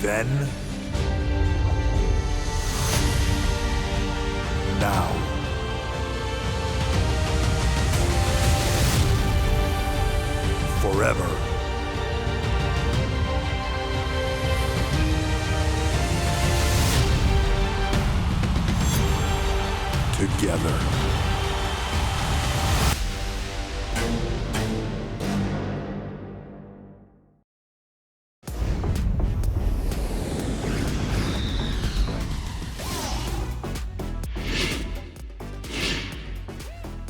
Then, now, forever. Together.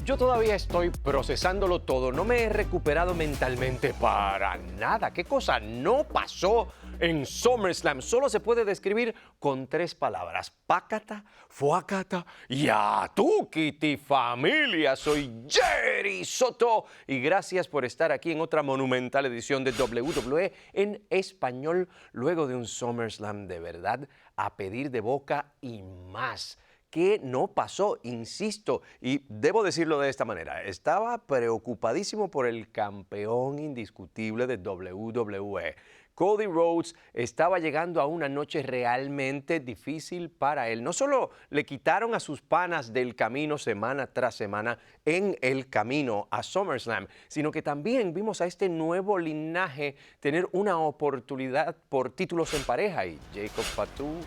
Yo todavía estoy procesándolo todo, no me he recuperado mentalmente para nada. ¿Qué cosa no pasó en SummerSlam? Solo se puede describir con 3 palabras: pácata, fuácata y atuquiti familia. Soy Jerry Soto y gracias por estar aquí en otra monumental edición de WWE en español, luego de un SummerSlam de verdad a pedir de boca y más. ¿Qué no pasó? Insisto, y debo decirlo de esta manera, estaba preocupadísimo por el campeón indiscutible de WWE. Cody Rhodes estaba llegando a una noche realmente difícil para él. No solo le quitaron a sus panas del camino semana tras semana en el camino a SummerSlam, sino que también vimos a este nuevo linaje tener una oportunidad por títulos en pareja. Y Jacob Fatu,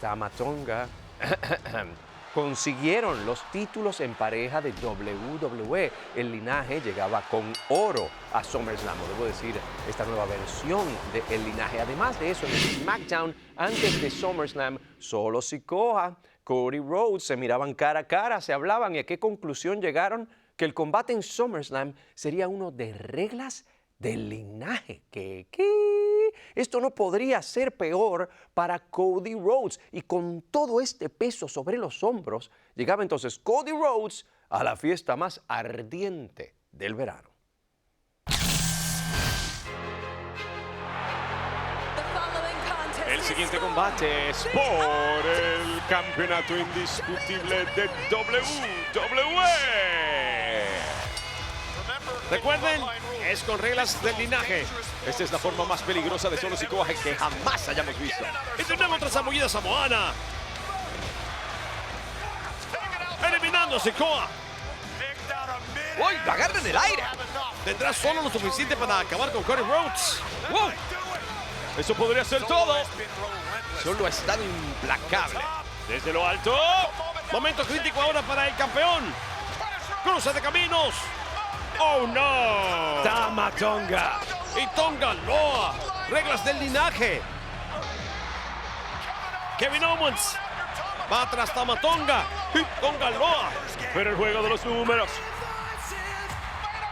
Tama Tonga, consiguieron los títulos en pareja de WWE. El linaje llegaba con oro a SummerSlam, debo decir, esta nueva versión del linaje. Además de eso, en el SmackDown, antes de SummerSlam, solo Sikoa, Cody Rhodes se miraban cara a cara, se hablaban. ¿Y a qué conclusión llegaron? Que el combate en SummerSlam sería uno de reglas del linaje. ¿Qué? Esto no podría ser peor para Cody Rhodes. Y con todo este peso sobre los hombros, llegaba entonces Cody Rhodes a la fiesta más ardiente del verano. El siguiente combate es por el campeonato indiscutible de WWE. Recuerden, es con reglas del linaje. Esta es la forma más peligrosa de Solo Sikoa que jamás hayamos visto. Y tenemos otra zambullida samoana. Eliminando a Sikoa. ¡Uy! ¡Lo agarra en el aire! Tendrá solo lo suficiente para acabar con Cody Rhodes. ¡Wow! Eso podría ser todo. Solo ha estado implacable. Desde lo alto. Momento crítico ahora para el campeón. Cruce de caminos. ¡Oh, no! Tama Tonga. Y Tonga Loa. Reglas del linaje. Kevin Owens va tras Tama Tonga. Y Tonga Loa. Pero el juego de los números.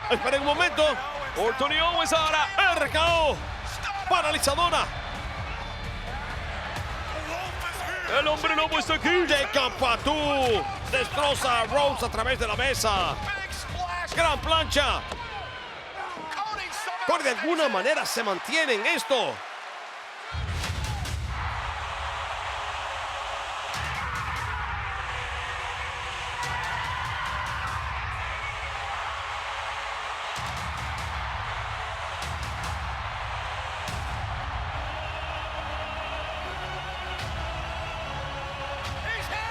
Esperen un momento. Por Tony Owens ahora. RKO. Paralizadora. El hombre lobo está aquí. De Campatú. Destroza a Rhodes a través de la mesa. Gran plancha. Por de alguna manera se mantiene en esto.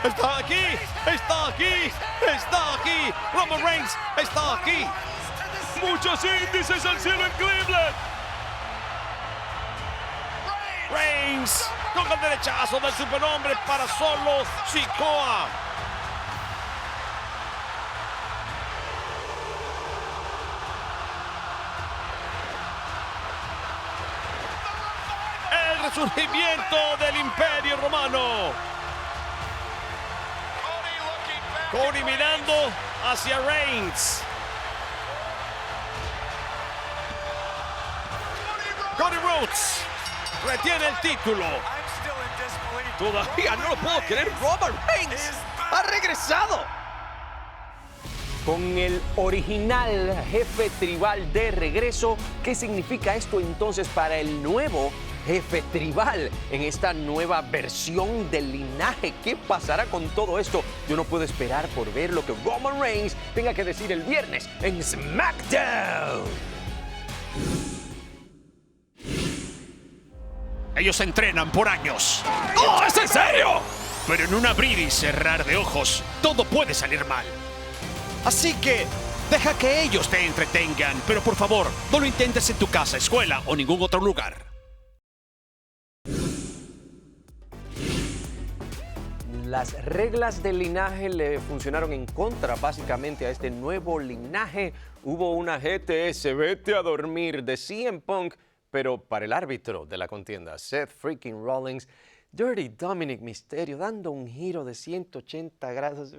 Está aquí, está aquí, está aquí. Roman Reigns está aquí. Muchos índices al cielo en Cleveland. Reigns con el derechazo del superhombre para Solo Sikoa. El resurgimiento del Imperio Romano. Cody mirando hacia Reigns. Cody Rhodes retiene el título. Todavía no lo puedo creer. Roman Reigns ha regresado. Con el original jefe tribal de regreso, ¿qué significa esto entonces para el nuevo jefe tribal en esta nueva versión del linaje? ¿Qué pasará con todo esto? Yo no puedo esperar por ver lo que Roman Reigns tenga que decir el viernes en SmackDown. Ellos entrenan por años. ¡Oh, es en serio! Pero en un abrir y cerrar de ojos, todo puede salir mal. Así que deja que ellos te entretengan, pero por favor, no lo intentes en tu casa, escuela o ningún otro lugar. Las reglas del linaje le funcionaron en contra básicamente a este nuevo linaje. Hubo una GTS, vete a dormir, de CM Punk, pero para el árbitro de la contienda, Seth freaking Rollins, Dirty Dominic Mysterio dando un giro de 180 grados.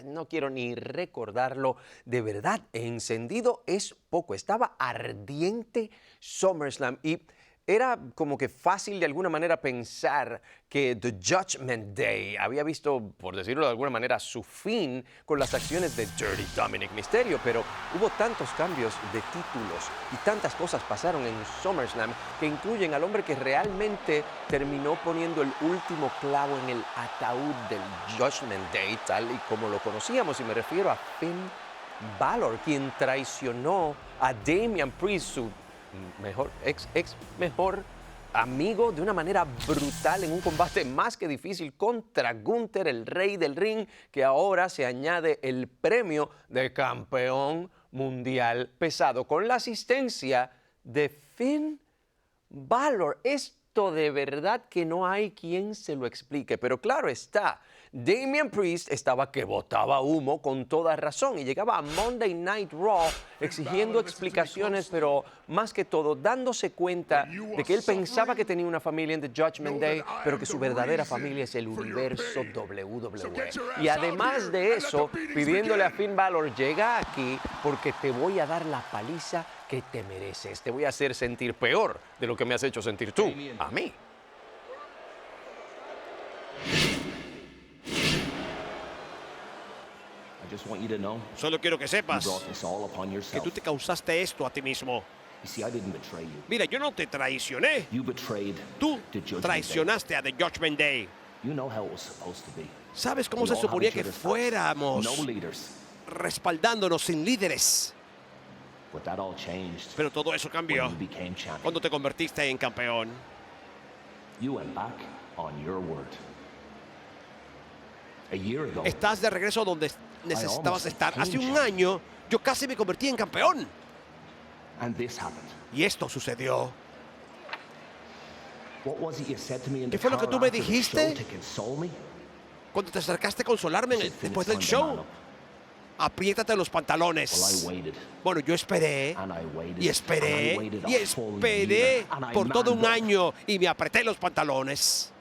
No quiero ni recordarlo. De verdad, encendido es poco. Estaba ardiente SummerSlam y era como que fácil de alguna manera pensar que The Judgment Day había visto, por decirlo de alguna manera, su fin con las acciones de Dirty Dominic Mysterio, pero hubo tantos cambios de títulos y tantas cosas pasaron en SummerSlam que incluyen al hombre que realmente terminó poniendo el último clavo en el ataúd del Judgment Day, tal y como lo conocíamos, y me refiero a Finn Balor, quien traicionó a Damian Priest, su ex mejor amigo, de una manera brutal en un combate más que difícil contra Gunther, el rey del ring, que ahora se añade el premio de campeón mundial pesado con la asistencia de Finn Balor. Esto de verdad que no hay quien se lo explique, pero claro está, Damian Priest estaba que botaba humo con toda razón y llegaba a Monday Night Raw exigiendo explicaciones, pero más que todo dándose cuenta de que él pensaba que tenía una familia en The Judgment Day, pero que su verdadera familia es el universo WWE. Y además de eso, pidiéndole a Finn Balor, llega aquí porque te voy a dar la paliza que te mereces. Te voy a hacer sentir peor de lo que me has hecho sentir tú a mí. Solo quiero que sepas que tú te causaste esto a ti mismo. Mira, yo no te traicioné. Tú traicionaste a The Judgment Day. ¿Sabes cómo se suponía que fuéramos respaldándonos sin líderes? Pero todo eso cambió cuando te convertiste en campeón. Estás de regreso donde necesitabas estar. Hace un año yo casi me convertí en campeón. Y esto sucedió. ¿Qué fue lo que tú me dijiste cuando te acercaste a consolarme después del show? Apriétate los pantalones. Bueno, yo esperé y esperé y esperé por todo un año y me apreté los pantalones.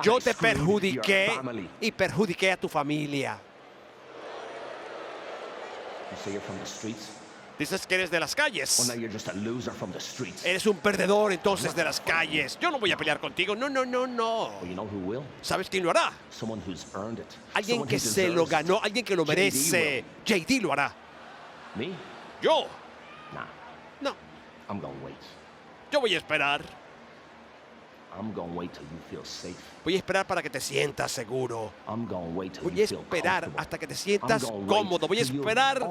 Yo te perjudiqué y perjudiqué a tu familia. Dices que eres de las calles. Eres un perdedor entonces de las calles. Yo no voy a pelear contigo. No, no, no, no. ¿Sabes quién lo hará? Alguien que se lo ganó, alguien que lo merece. JD lo hará. ¿Yo? No. Yo voy a esperar. Voy a esperar para que te sientas seguro. Voy a esperar hasta que te sientas cómodo. Voy a esperar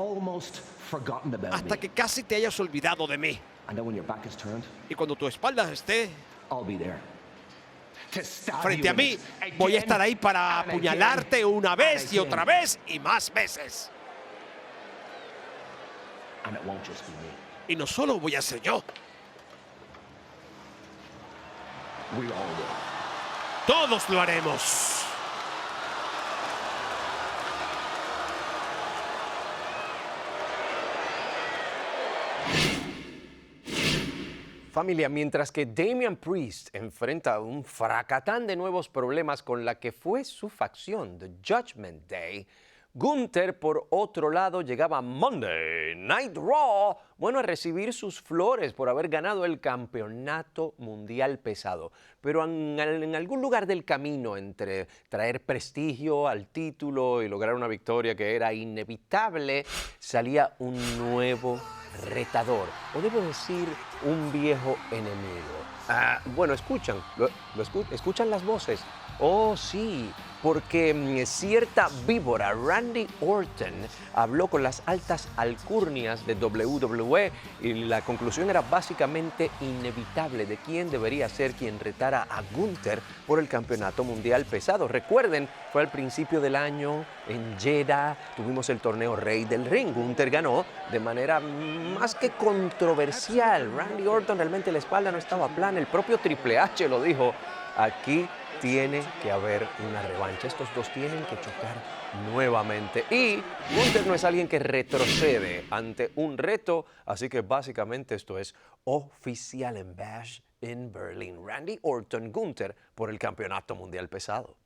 hasta que casi te hayas olvidado de mí. Y cuando tu espalda esté frente a mí, voy a estar ahí para apuñalarte una vez y más veces. Y no solo voy a ser yo. Todos lo haremos. Familia, mientras que Damian Priest enfrenta un fracatán de nuevos problemas con la que fue su facción, The Judgment Day, Gunther, por otro lado, llegaba a Monday Night Raw, bueno, a recibir sus flores por haber ganado el campeonato mundial pesado. Pero en algún lugar del camino, entre traer prestigio al título y lograr una victoria que era inevitable, salía un nuevo retador, o debo decir, un viejo enemigo. Bueno, escuchan las voces. Oh, sí, porque cierta víbora, Randy Orton, habló con las altas alcurnias de WWE y la conclusión era básicamente inevitable de quién debería ser quien retara a Gunther por el campeonato mundial pesado. Recuerden, fue al principio del año en Jeddah, tuvimos el torneo Rey del Ring. Gunther ganó de manera más que controversial. Randy Orton realmente la espalda no estaba plana, el propio Triple H lo dijo. Aquí tiene que haber una revancha. Estos dos tienen que chocar nuevamente. Y Gunther no es alguien que retrocede ante un reto, así que básicamente esto es oficial en Bash in Berlin. Randy Orton, Gunther por el campeonato mundial pesado.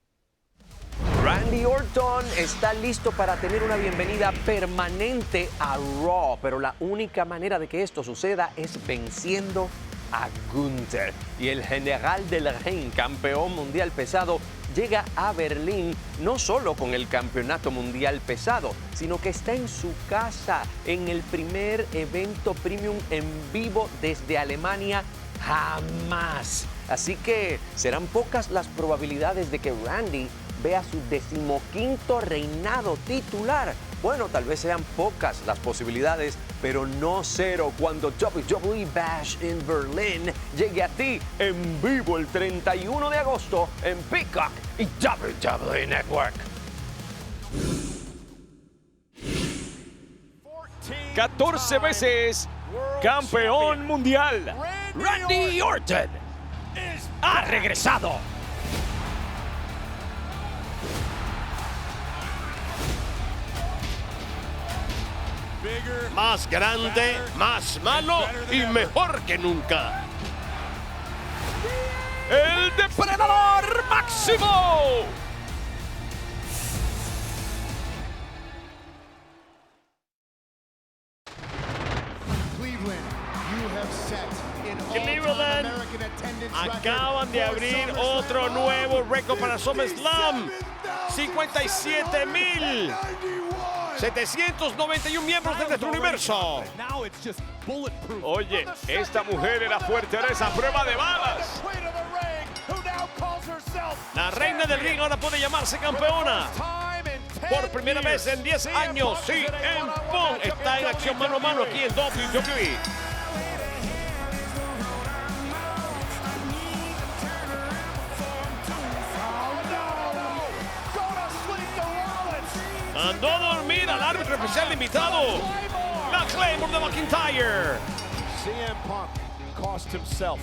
Randy Orton está listo para tener una bienvenida permanente a Raw, pero la única manera de que esto suceda es venciendo a Gunther. Y el general del ring, campeón mundial pesado, llega a Berlín no solo con el campeonato mundial pesado, sino que está en su casa en el primer evento premium en vivo desde Alemania jamás. Así que serán pocas las probabilidades de que Randy vea su 15º reinado titular. Bueno, tal vez sean pocas las posibilidades, pero no cero cuando WWE Bash in Berlin llegue a ti en vivo el 31 de agosto en Peacock y WWE Network. 14 veces campeón mundial, Randy Orton ha regresado. Más grande, más malo y mejor que nunca. ¡El depredador máximo! Cleveland acaban de abrir otro nuevo récord para SummerSlam. 57.791 miembros de nuestro universo. Oye, esta mujer era fortaleza a prueba de balas. La reina del ring ahora puede llamarse campeona. Por primera vez en 10 años, CM Punk está en acción mano a mano aquí en WWE. Mandó a dormir al árbitro especial invitado, la Claymore de McIntyre. CM Punk cost himself.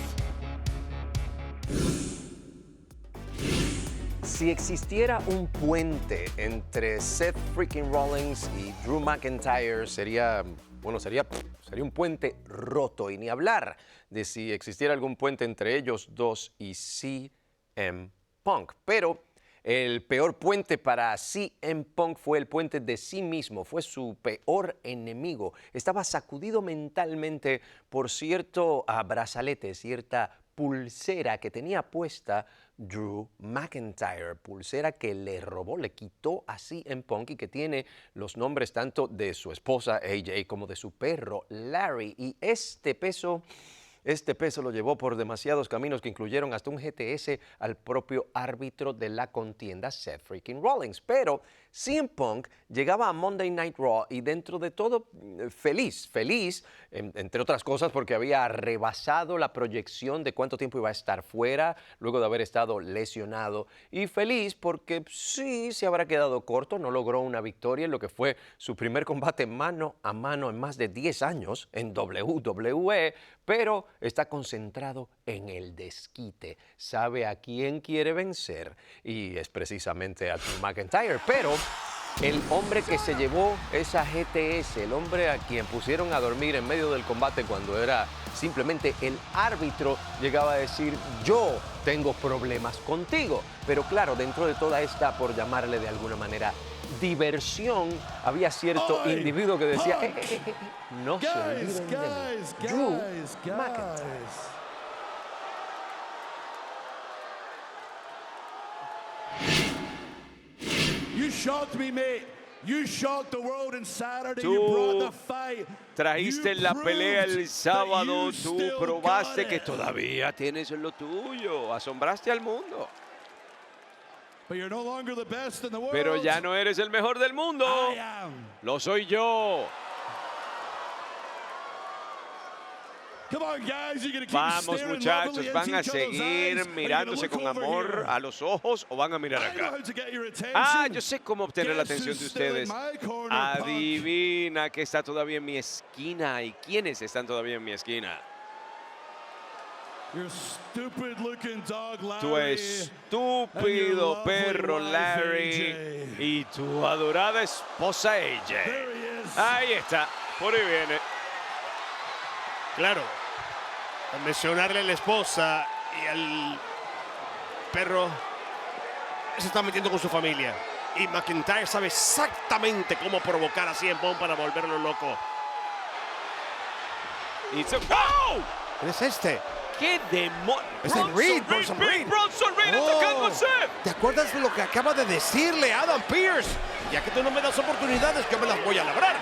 Si existiera un puente entre Seth freaking Rollins y Drew McIntyre, sería un puente roto. Y ni hablar de si existiera algún puente entre ellos dos y CM Punk. Pero el peor puente para CM Punk fue el puente de sí mismo, fue su peor enemigo. Estaba sacudido mentalmente por cierto brazalete, cierta pulsera que tenía puesta Drew McIntyre, pulsera que le robó, le quitó a CM Punk y que tiene los nombres tanto de su esposa AJ como de su perro Larry. Y este peso lo llevó por demasiados caminos que incluyeron hasta un GTS al propio árbitro de la contienda, Seth freaking Rollins. Pero CM Punk llegaba a Monday Night Raw y dentro de todo feliz, entre otras cosas porque había rebasado la proyección de cuánto tiempo iba a estar fuera luego de haber estado lesionado, y feliz porque sí se habrá quedado corto, no logró una victoria en lo que fue su primer combate mano a mano en más de 10 años en WWE, pero está concentrado en el desquite, sabe a quién quiere vencer y es precisamente a Drew McIntyre. Pero el hombre que se llevó esa GTS, el hombre a quien pusieron a dormir en medio del combate cuando era simplemente el árbitro, llegaba a decir: yo tengo problemas contigo. Pero claro, dentro de toda esta, por llamarle de alguna manera, diversión, había cierto individuo que decía: no se olviden de mí, Drew McIntyre. You shocked me, mate. You shocked the world on Saturday. Tú You brought the fight. Trajiste You la pelea proved el sábado, that you tú still probaste got que it. todavía tienes lo tuyo, asombraste al mundo. But you're no longer the best in the world. Pero ya no eres el mejor del mundo, I am. lo soy yo. Come on, guys. You're gonna keep Vamos staring muchachos, lovingly van into a each other's seguir eyes, or you're mirándose gonna con look over amor here? a los ojos o van a mirar I know acá. how to get your attention. Ah, yo sé cómo obtener la Guess atención de who's still in ustedes. my corner, punk? Adivina que está todavía en mi esquina y quiénes están todavía en mi esquina. Your stupid looking dog, Larry. Tu estúpido perro Larry y tu adorada esposa AJ. There he is. Ahí está, por ahí viene. Claro, al mencionarle a la esposa y al perro, se está metiendo con su familia. Y McIntyre sabe exactamente cómo provocar a CM Punk para volverlo loco. ¡Oh! ¿Quién es este? ¡Qué demonio! Es el Reed, Bronson Reed. Bronson Reed Oh, atacando a Seth. ¿Te acuerdas de lo que acaba de decirle Adam Pearce? Ya que tú no me das oportunidades, yo me las voy a labrar.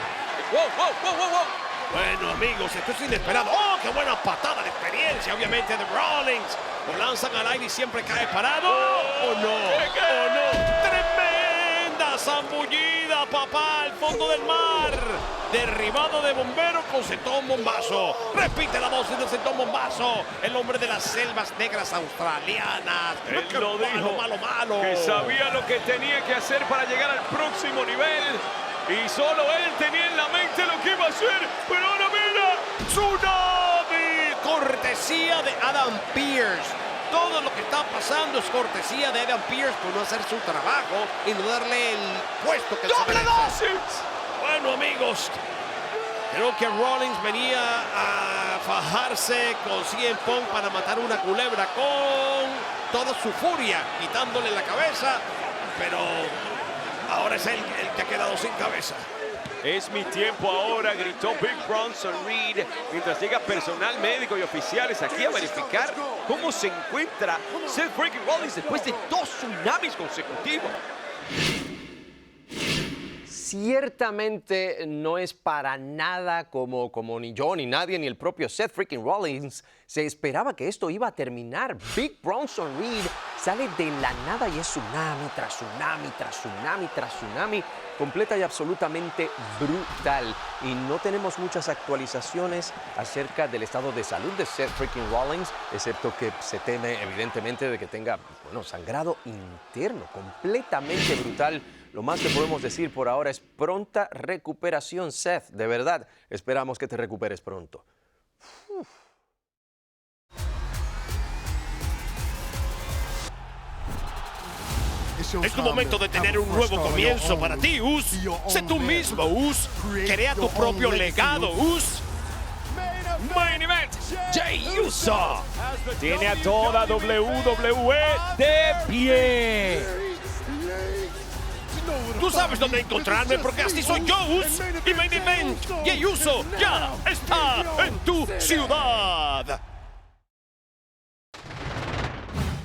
¡Wow, wow, wow, wow, wow! Bueno, amigos, esto es inesperado. ¡Oh, qué buena patada de experiencia! Obviamente de Rollins. Lo lanzan al aire y siempre cae parado. ¿O no? ¿O no? ¡Tremenda zambullida, papá! Al fondo del mar. Derribado de bombero con Sentón Bombazo. Repite la voz de Sentón Bombazo. El hombre de las selvas negras australianas. Él ¡Qué lo dijo, malo! que sabía lo que tenía que hacer para llegar al próximo nivel. Y solo él tenía en la mente lo que iba a hacer. Pero ahora mira, ¡Tsunami! Cortesía de Adam Pearce. Todo lo que está pasando es cortesía de Adam Pearce por no hacer su trabajo y no darle el puesto que él se ¡doble merece. dosis! Bueno, amigos, creo que Rollins venía a fajarse con CM Punk para matar una culebra con toda su furia, quitándole la cabeza, pero ahora es él el que ha quedado sin cabeza. Es mi tiempo ahora, gritó Big Bronson Reed, mientras llega personal médico y oficiales aquí a verificar cómo se encuentra Seth freaking Rollins después de 2 tsunamis consecutivos. Ciertamente no es para nada como ni yo, ni nadie, ni el propio Seth freaking Rollins se esperaba que esto iba a terminar. Big Bronson Reed sale de la nada y es tsunami tras tsunami, tras tsunami, tras tsunami, completa y absolutamente brutal. Y no tenemos muchas actualizaciones acerca del estado de salud de Seth freaking Rollins, excepto que se teme evidentemente de que tenga, bueno, sangrado interno, completamente brutal. Lo más que podemos decir por ahora es pronta recuperación, Seth. De verdad, esperamos que te recuperes pronto. Es tu momento de tener un nuevo comienzo para ti, Us. Sé tú mismo, Us. Crea tu propio legado, Us. Main Event, Jey Uso tiene a toda WWE de pie. Tú sabes dónde encontrarme porque así soy yo, Us. Y Main Event, Jey Uso ya está en tu ciudad.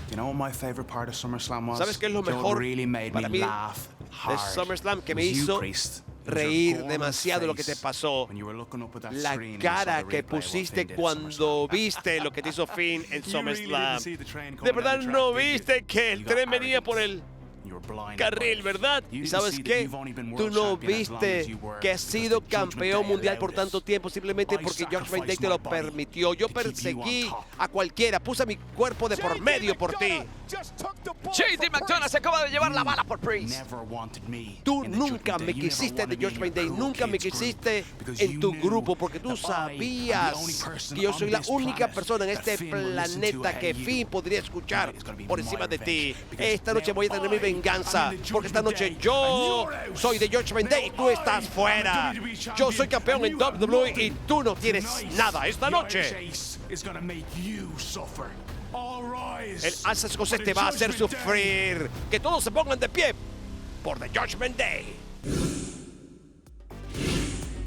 You know what my favorite part of SummerSlam was? ¿Sabes qué es lo You know what mejor really made para me mí laugh de hard? SummerSlam que me Was you, hizo Priest. It was your reír gorgeous demasiado lo que te face pasó? when you were looking up at that La screen and you saw cara the que replay of what pusiste Finn did at cuando SummerSlam. viste lo que te hizo Finn en You really SummerSlam. didn't see the train coming De down verdad the no track, did you? viste que el You got tren venía por el arrogant. You were blinded carril, by it. ¿verdad? You ¿Y didn't sabes see that qué? you've only been Tú world no champion as long as viste you were que has because sido the Judgment campeón Day mundial por allowed us. tanto tiempo simplemente I porque Judgment Day sacrificed te lo my body permitió. Yo to keep you on perseguí top. a cualquiera, puse mi cuerpo de por medio por ti. JD McDonald se acaba de llevar la bala por Priest. Never wanted me Tú in the nunca Judgment me Day. You never quisiste de wanted me in your Judgment Day, cool nunca me kids quisiste group because en you tu knew grupo porque tú that I am the sabías only person que yo on soy la this única planet persona en that este Finn will listen to planeta que ahead of you. Finn podría escuchar Tonight is gonna be por my encima de ti. revenge, because Esta noche voy a tener mi now venganza I'm in the porque esta Judgment noche Day, yo and you're out. soy de Judgment Day y tú Now estás I am fuera. WWE champion, Yo soy campeón and en you have WWE y nothing. tú no tienes Tonight, nada esta the noche. Irish Ace is gonna make you suffer. All rise El As Escocés for te the va a hacer Judgment Day. sufrir. Que todos se pongan de pie por The Judgment Day.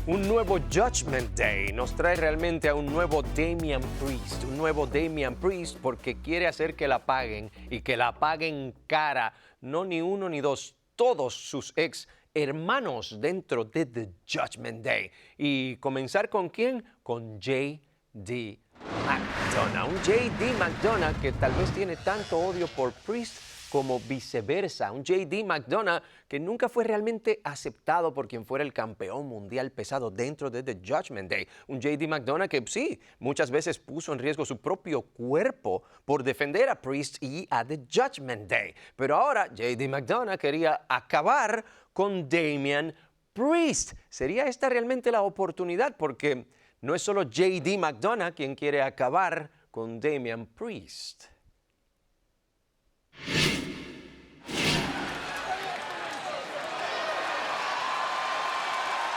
Un nuevo Judgment Day nos trae realmente a un nuevo Damian Priest. Un nuevo Damian Priest porque quiere hacer que la paguen y que la paguen cara. No ni uno ni dos, todos sus ex hermanos dentro de The Judgment Day. ¿Y comenzar con quién? Con J.D. McDonough. Un J.D. McDonough que tal vez tiene tanto odio por Priest como viceversa. Un J.D. McDonough que nunca fue realmente aceptado por quien fuera el campeón mundial pesado dentro de The Judgment Day. Un J.D. McDonough que sí, muchas veces puso en riesgo su propio cuerpo por defender a Priest y a The Judgment Day. Pero ahora J.D. McDonough quería acabar con Damian Priest. ¿Sería esta realmente la oportunidad? Porque no es solo J.D. McDonough quien quiere acabar con Damian Priest.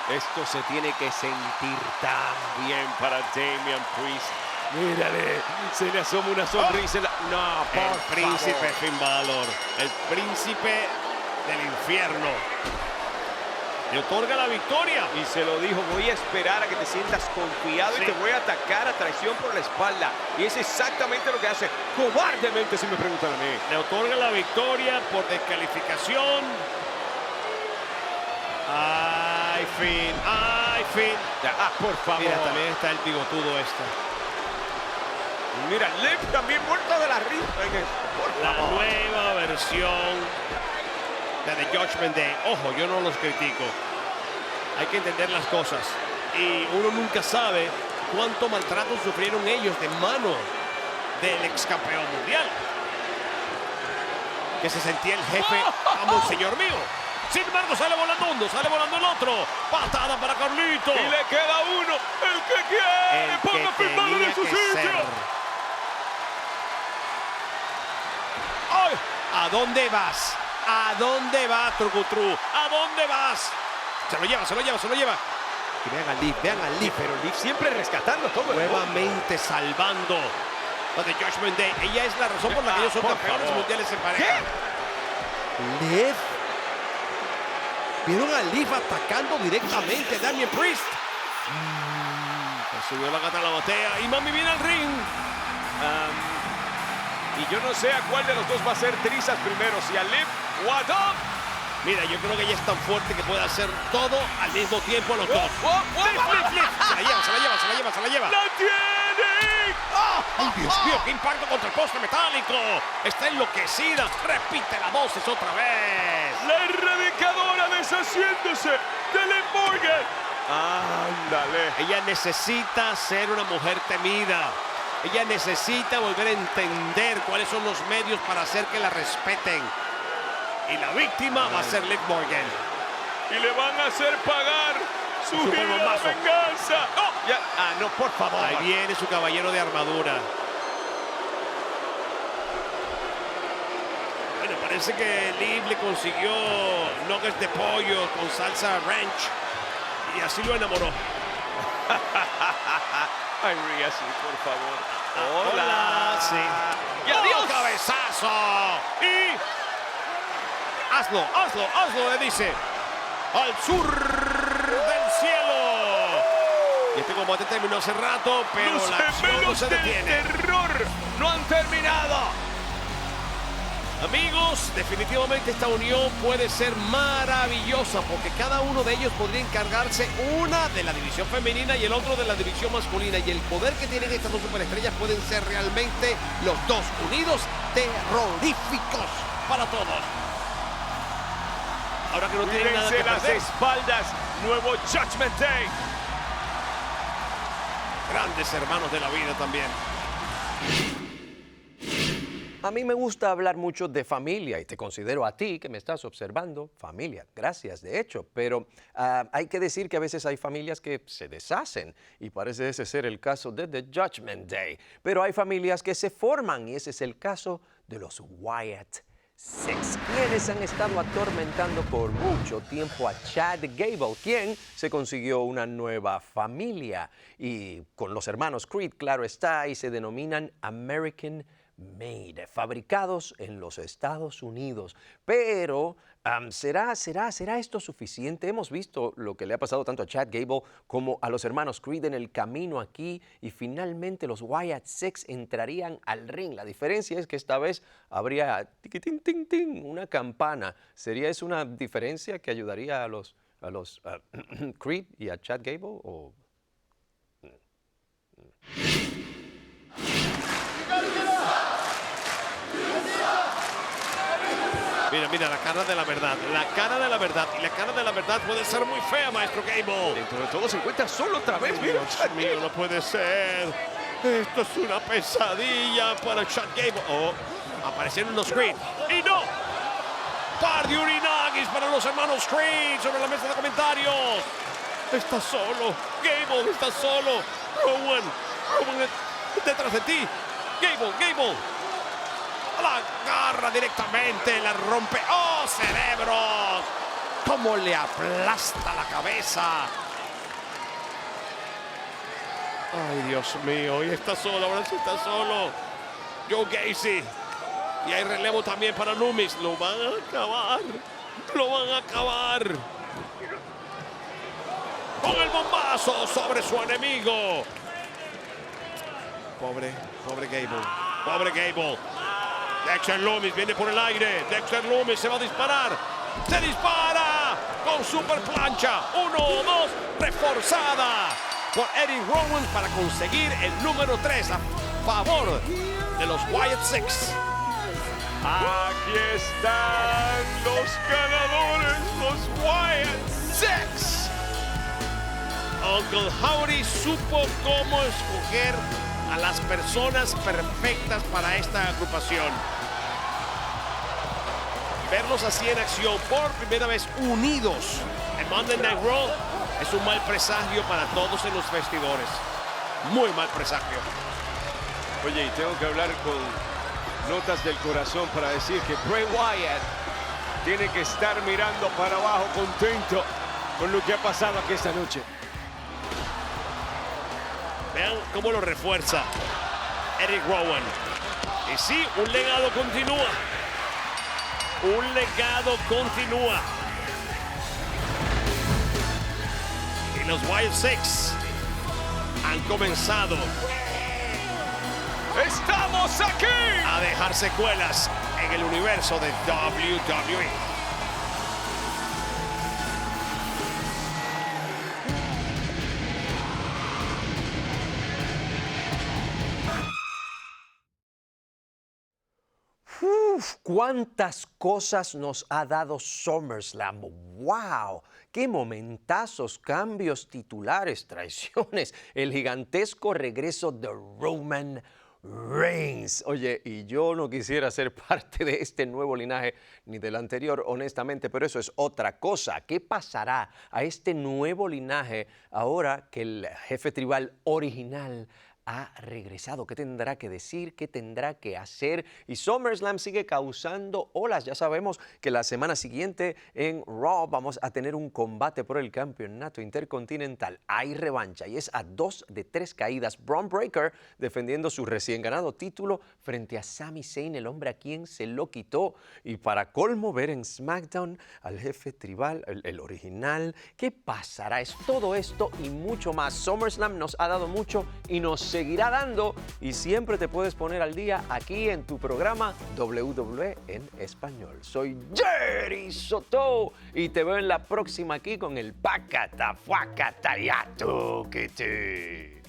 Esto se tiene que sentir tan bien para Damian Priest. Mírale, se le asoma una sonrisa. No, por El príncipe favor. Finn Balor, el príncipe del infierno, le otorga la victoria. Y se lo dijo, voy a esperar a que te sientas confiado Sí. y te voy a atacar a traición por la espalda. Y es exactamente lo que hace cobardemente, si me preguntan a mí. Le otorga la victoria por descalificación. Ay, Finn, ay, Finn. Por favor. Mira, también está el bigotudo este. Mira, Liv también muerto de la risa. Por La favor. nueva versión de The Judgment Day. Ojo, yo no los critico. Hay que entender las cosas. Y uno nunca sabe cuánto maltrato sufrieron ellos de mano del ex campeón mundial. Que se sentía el jefe, amo, señor mío. Sin embargo, sale volando uno, sale volando el otro. Patada para Carlito. Y le queda uno, el que quiere. El que Ponga Finn Balor tenía en su que sitio. ser. ¡Ay! ¿A dónde vas? ¿A dónde va, Trucutru? ¿A dónde vas? Se lo lleva, se lo lleva, se lo lleva. Y vean a Liv, vean a Liv. Pero Liv siempre rescatando todo el mundo. Nuevamente salvando a The Judgment Day. Ella es la razón por la que ellos son por campeones favor. mundiales en pareja. Liv. ¿Vieron a Liv atacando directamente a Damian Priest? Se subió la gata a la batea y Mami viene al ring. Y yo no sé a cuál de los dos va a ser trizas primero, si a Liv o a Dom. Mira, yo creo que ella es tan fuerte que puede hacer todo al mismo tiempo los dos. Liv. Se la lleva, se la lleva, se la lleva, se la lleva. ¡La tiene! ¡Ay, Dios mío! ¡Qué impacto contra el poste metálico! Está enloquecida. Repite la dosis otra vez. La erradicadora deshaciéndose de Liv Morgan. Ándale. Ella necesita ser una mujer temida. Ella necesita volver a entender cuáles son los medios para hacer que la respeten. Y la víctima va a ser Liv Morgan. Y le van a hacer pagar su Super gira de bombazo. venganza. ¡Oh! Ya. No, por favor. Ahí viene su caballero de armadura. Bueno, parece que Liv le consiguió nuggets de pollo con salsa ranch. Y así lo enamoró. Ay, Rhea, sí, por favor. Hola. Sí. ¡Y adiós! ¡Oh, cabezazo! Y... Hazlo, hazlo, hazlo, le dice. Al sur del cielo. Y este combate terminó hace rato, pero Los la acción no gemelos se del detiene. terror no han terminado. Amigos, definitivamente esta unión puede ser maravillosa porque cada uno de ellos podría encargarse una de la división femenina y el otro de la división masculina. Y el poder que tienen estas dos superestrellas pueden ser realmente los dos unidos terroríficos para todos. Ahora que no tienen nada que Cuídense las perder. espaldas. Nuevo Judgment Day. Grandes hermanos de la vida también. A mí me gusta hablar mucho de familia y te considero a ti que me estás observando familia. Gracias, de hecho. Pero hay que decir que a veces hay familias que se deshacen y parece ese ser el caso de The Judgment Day. Pero hay familias que se forman y ese es el caso de los Wyatt Six, quienes han estado atormentando por mucho tiempo a Chad Gable, quien se consiguió una nueva familia y con los hermanos Creed, claro está, y se denominan American made, fabricados en los Estados Unidos. Pero, ¿será esto suficiente? Hemos visto lo que le ha pasado tanto a Chad Gable como a los hermanos Creed en el camino aquí y finalmente los Wyatt Six entrarían al ring. La diferencia es que esta vez habría tiquitín, una campana. ¿Sería eso una diferencia que ayudaría a los Creed y a Chad Gable? ¿O? Mira, la cara de la verdad. La cara de la verdad. Y la cara de la verdad puede ser muy fea, maestro Gable. Dentro de todo se encuentra solo otra vez. Mira, Dios mío, no puede ser. Esto es una pesadilla para Chad Gable. Oh, aparecieron los Creed. ¡Y no! Par de urinagis para los hermanos Creed sobre la mesa de comentarios. Está solo. Gable está solo. Rowan detrás de ti. Gable. La agarra directamente, la rompe. ¡Oh, cerebros! ¡Cómo le aplasta la cabeza! ¡Ay, Dios mío! Y está solo, ahora sí está solo. Joe Gacy. Y hay relevo también para Loomis. Lo van a acabar. Con el bombazo sobre su enemigo. Pobre Gable. Dexter Loomis viene por el aire. Dexter Loomis se va a disparar. ¡Se dispara! Con super plancha. 1, 2, reforzada por Eddie Rowan para conseguir el número 3 a favor de los Wyatt Six. aquí están los ganadores, los Wyatt Six. Uncle Howdy supo cómo escoger a las personas perfectas para esta agrupación. Verlos así en acción por primera vez unidos en Monday Night Raw es un mal presagio para todos en los vestidores. Muy mal presagio. Oye, y tengo que hablar con notas del corazón para decir que Bray Wyatt tiene que estar mirando para abajo contento con lo que ha pasado aquí esta noche. Vean cómo lo refuerza Eric Rowan. Y sí, un legado continúa. Y los Wyatt Six han comenzado ¡Estamos aquí! a dejar secuelas en el universo de WWE. ¡Cuántas cosas nos ha dado SummerSlam! ¡Wow! ¡Qué momentazos! Cambios titulares, traiciones, el gigantesco regreso de Roman Reigns. Oye, y yo no quisiera ser parte de este nuevo linaje ni del anterior, honestamente, pero eso es otra cosa. ¿Qué pasará a este nuevo linaje ahora que el jefe tribal original ha regresado? ¿Qué tendrá que decir? ¿Qué tendrá que hacer? Y SummerSlam sigue causando olas. Ya sabemos que la semana siguiente en Raw vamos a tener un combate por el campeonato intercontinental. Hay revancha y es a 2 de 3 caídas. Bron Breakker defendiendo su recién ganado título frente a Sami Zayn, el hombre a quien se lo quitó. Y para colmo ver en SmackDown al jefe tribal, el original. ¿Qué pasará? Es todo esto y mucho más. SummerSlam nos ha dado mucho y nos seguirá dando, y siempre te puedes poner al día aquí en tu programa WWE en español. Soy Jerry Soto y te veo en la próxima aquí con el Pacata Fuacata Yato Kiti.